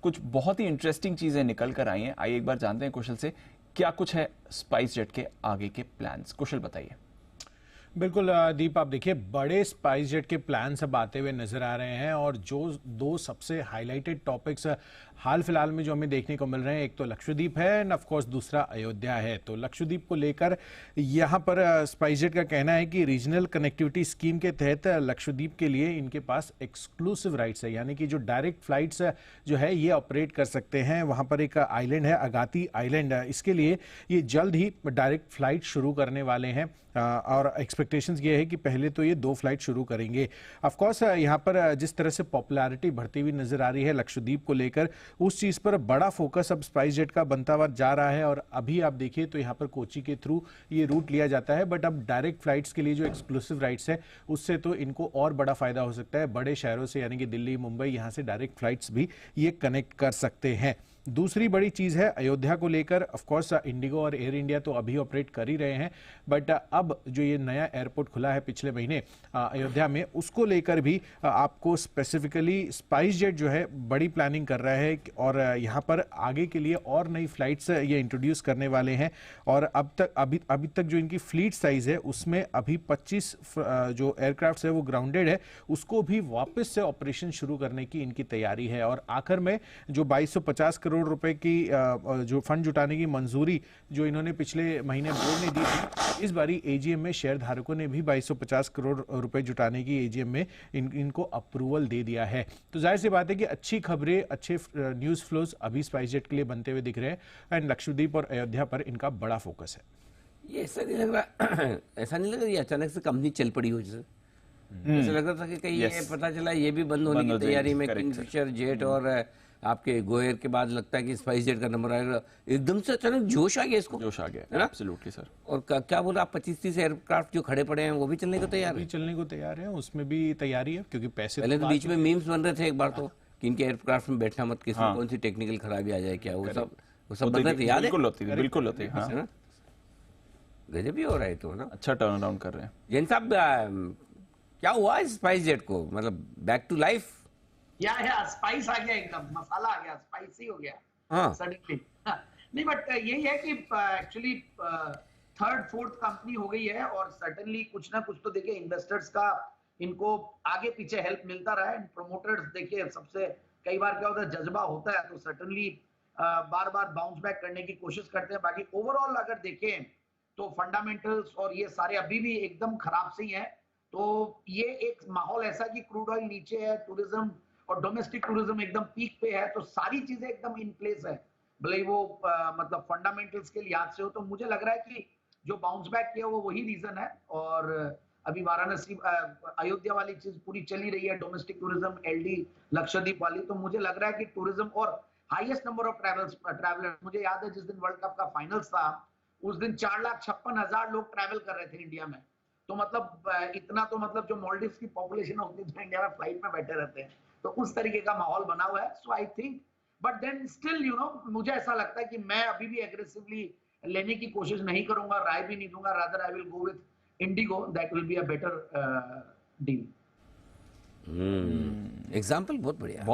कुछ बहुत ही इंटरेस्टिंग चीजें निकल कर आई हैं। आइए एक बार जानते हैं कुशल से क्या कुछ है स्पाइस जेट के आगे के प्लान्स। कुशल बताइए। बिल्कुल दीप, आप देखिए बड़े स्पाइस जेट के प्लान्स अब आते हुए नजर आ रहे हैं और जो दो सबसे हाईलाइटेड टॉपिक्स हाल फिलहाल में जो हमें देखने को मिल रहे हैं, एक तो लक्षद्वीप है एंड ऑफ कोर्स दूसरा अयोध्या है। तो लक्षद्वीप को लेकर यहाँ पर स्पाइस जेट का कहना है कि रीजनल कनेक्टिविटी स्कीम के तहत लक्षद्वीप के लिए इनके पास एक्सक्लूसिव राइट्स है, यानी कि जो डायरेक्ट फ्लाइट्स जो है ये ऑपरेट कर सकते हैं। वहाँ पर एक आइलैंड है अगाती आइलैंड, इसके लिए ये जल्द ही डायरेक्ट फ्लाइट शुरू करने वाले हैं और एक्सपेक्टेशंस ये है कि पहले तो ये 2 फ्लाइट शुरू करेंगे। ऑफ कोर्स यहाँ पर जिस तरह से पॉपुलैरिटी बढ़ती हुई नजर आ रही है लक्षद्वीप को लेकर, उस चीज पर बड़ा फोकस अब स्पाइस जेट का बनता हुआ जा रहा है। और अभी आप देखिए तो यहाँ पर कोची के थ्रू ये रूट लिया जाता है, बट अब डायरेक्ट फ्लाइट्स के लिए जो एक्सक्लूसिव राइट्स है उससे तो इनको और बड़ा फायदा हो सकता है। बड़े शहरों से यानी कि दिल्ली, मुंबई, यहाँ से डायरेक्ट फ्लाइट्स भी ये कनेक्ट कर सकते हैं। दूसरी बड़ी चीज है अयोध्या को लेकर, ऑफ कोर्स इंडिगो और एयर इंडिया तो अभी ऑपरेट कर ही रहे हैं, बट अब जो ये नया एयरपोर्ट खुला है पिछले महीने अयोध्या में, उसको लेकर भी आपको स्पेसिफिकली स्पाइस जेट जो है बड़ी प्लानिंग कर रहा है और यहाँ पर आगे के लिए और नई फ्लाइट्स ये इंट्रोड्यूस करने वाले हैं। और अभी तक जो इनकी फ्लीट साइज है उसमें अभी 25 जो एयरक्राफ्ट है वो ग्राउंडेड है, उसको भी वापस से ऑपरेशन शुरू करने की इनकी तैयारी है। और आखिर में जो 2250 करोड़ रुपए की जो फंड जुटाने की मंजूरी जो इन्होंने पिछले महीने बोर्ड ने दी थी, इस बारी एजीएम में शेयर धारकों ने भी 2250 करोड़ रुपए जुटाने की एजीएम में इनको अप्रूवल दे दिया है। तो जाहिर सी बात है कि अच्छी खबरें, अच्छे न्यूज फ्लोज अभी स्पाइस जेट के लिए बनते हुए दिख रहे हैं एंड लक्षद्वीप और अयोध्या पर इनका बड़ा फोकस है। ये ऐसा नहीं लग रहा ऐसा नहीं लग रहा ये अचानक से कंपनी चल पड़ी हो जैसे ऐसा लग रहा था कि कहीं ये पता चला ये भी बंद होने की तैयारी में, किंगफिशर जेट और आपके गोयर के बाद लगता है कि स्पाइस जेट का नंबर आएगा। एकदम से अचानक जोश आ गया, इसको जोश आ गया है ना? Absolutely sir. और क्या बोला आप, 25-30 एयरक्राफ्ट जो खड़े पड़े हैं वो भी चलने को तैयार है? चलने को तैयार है, उसमें भी तैयारी है क्योंकि पैसे पहले तो बीच में मीम्स बन रहे थे एक बार तो कि इनके एयरक्राफ्ट में बैठना मत, किसी कौन सी टेक्निकल खराबी आ जाए क्या, वो सब बन रहे थे, याद है? बिल्कुल होती है, बिल्कुल होती है। हाँ। गजब ही हो रहा है तो ना, अच्छा टर्न अराउंड कर रहे हैं जैन साहब। क्या हुआ इस स्पाइस जेट को, मतलब बैक टू लाइफ? या स्पाइस आ गया, एकदम मसाला आ गया, स्पाइसी हो गया हाँ सडनली। नहीं बट यही है कि एक्चुअली थर्ड फोर्थ कंपनी हो गई है और सर्टेनली कुछ ना कुछ तो देखिए इन्वेस्टर्स का इनको आगे पीछे हेल्प मिलता रहा है। प्रोमोटर्स देखिए सबसे कई बार क्या होता है, जज्बा होता है तो सर्टेनली बार बार बाउंस बैक करने की कोशिश करते हैं। बाकी ओवरऑल अगर देखें तो फंडामेंटल्स और ये सारे अभी भी एकदम खराब से ही है। तो ये एक माहौल ऐसा कि क्रूड ऑयल नीचे है, टूरिज्म और डोमेस्टिक टूरिज्म एकदम पीक पे है, तो सारी चीजें एकदम इन प्लेस है, भले वो मतलब फंडामेंटल्स के लिहाज से हो। तो मुझे लग रहा है कि जो बाउंस बैक किया वो वही रीजन है। और अभी वाराणसी अयोध्या वाली चीज पूरी चली रही है, डोमेस्टिक टूरिज्म, एलडी लक्षद्वीप वाली। तो मुझे लग रहा है कि टूरिज्म और हाईएस्ट नंबर ऑफ ट्रैवलर, मुझे याद है जिस दिन वर्ल्ड कप का फाइनल्स था उस दिन 4,56,000 लोग ट्रैवल कर रहे थे इंडिया में। तो मतलब इतना तो मतलब जो मॉलडीव्स की पॉपुलेशन होती है तो इंडिया में फ्लाइट में बैठे रहते हैं, तो उस तरीके का माहौल बना हुआ है। So I think but then still you know मुझे ऐसा लगता है कि मैं अभी भी एग्रेसिवली लेने की कोशिश नहीं करूंगा, राय भी नहीं दूंगा, rather I will go with Indigo, that will be a better deal. Example बहुत बढ़िया।